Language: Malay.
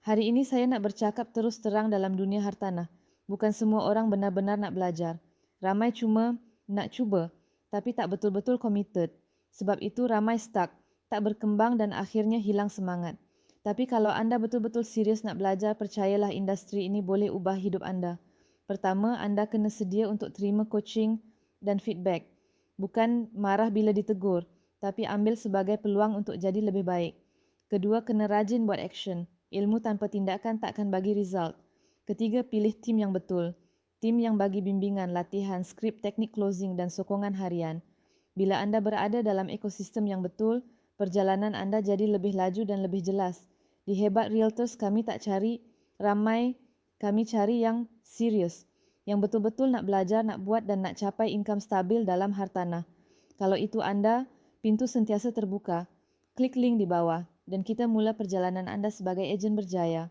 Hari ini saya nak bercakap terus terang dalam dunia hartanah. Bukan semua orang benar-benar nak belajar. Ramai cuma nak cuba, tapi tak betul-betul committed. Sebab itu ramai stuck, tak berkembang dan akhirnya hilang semangat. Tapi kalau anda betul-betul serius nak belajar, percayalah industri ini boleh ubah hidup anda. Pertama, anda kena sedia untuk terima coaching dan feedback. Bukan marah bila ditegur, tapi ambil sebagai peluang untuk jadi lebih baik. Kedua, kena rajin buat action. Ilmu tanpa tindakan takkan bagi result. Ketiga, pilih tim yang betul. Tim yang bagi bimbingan, latihan, skrip, teknik closing dan sokongan harian. Bila anda berada dalam ekosistem yang betul, perjalanan anda jadi lebih laju dan lebih jelas. Di Hebat Realtors kami tak cari ramai, kami cari yang serius. Yang betul-betul nak belajar, nak buat dan nak capai income stabil dalam hartanah. Kalau itu anda, pintu sentiasa terbuka. Klik link di bawah dan kita mula perjalanan anda sebagai ejen berjaya.